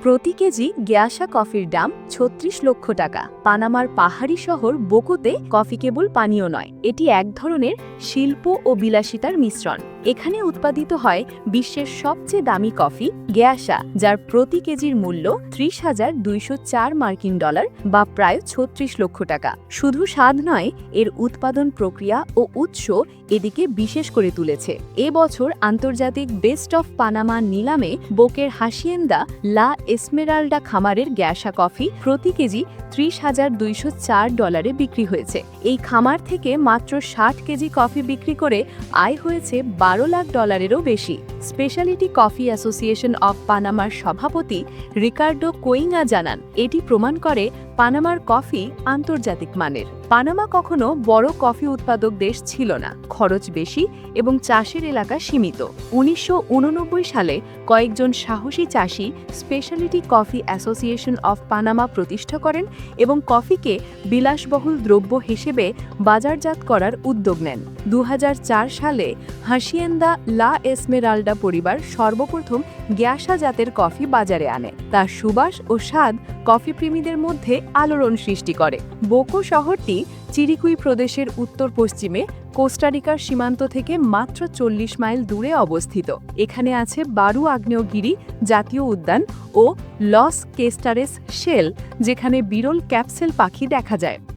প্রতি কেজি গ্যাসা কফির দাম ৩৬ লক্ষ টাকা। পানামার পাহাড়ি শহর বোকোতে কফি কেবল পানীয় নয়, এটি এক ধরনের শিল্প ও বিলাসিতার মিশ্রণ। এখানে উৎপাদিত হয় বিশ্বের সবচেয়ে দামি কফি গ্যাসা, যার প্রতি কেজির মূল্য $৩০,২০৪ মার্কিন ডলার বা প্রায় ৩৬ লক্ষ টাকা। শুধু স্বাদ নয়, এর উৎপাদন প্রক্রিয়া ও উৎস এদিকে বিশেষ করে তুলেছে। এবছর আন্তর্জাতিক বেস্ট অফ পানামা নিলামে বোকের হাসিয়েন্দা লা এসমেরাল্ডা খামারের গ্যাসা কফি প্রতি কেজি $৩০,২০৪ বিক্রি হয়েছে। এই খামার থেকে মাত্র ৬০ কেজি কফি বিক্রি করে আয় হয়েছে $১২ লাখ বেশি। স্পেশালিটি কফি অ্যাসোসিয়েশন অফ পানামার সভাপতি রিকার্ডো কোইঙ্গা জানান, এটি প্রমাণ করে পানামার কফি আন্তর্জাতিক মানের। পানামা কখনো বড় কফি উৎপাদক দেশ ছিল না, খরচ বেশি এবং চাষের এলাকা সীমিত। ১৯৮৯ সালে কয়েকজন সাহসী চাষি speciality coffee association of Panama প্রতিষ্ঠা করেন এবং কফিকে বিলাসবহুল দ্রব্য হিসেবে বাজারজাত করার উদ্যোগ নেন। ২০০৪ সালে হাসিয়েন্দা লা এসমেরাল্ডা পরিবার সর্বপ্রথম গ্যাসা জাতের কফি বাজারে আনে। তার সুবাস ও স্বাদ কফি প্রেমীদের মধ্যে আলোড়ন সৃষ্টি করে। বোকো শহরটি চিরিকুই প্রদেশের উত্তর পশ্চিমে কোস্টারিকার সীমান্ত থেকে মাত্র ৪০ মাইল দূরে অবস্থিত। এখানে আছে বারু আগ্নেয়গিরি জাতীয় উদ্যান ও লস কেস্টারেস শেল, যেখানে বিরল ক্যাপসেল পাখি দেখা যায়।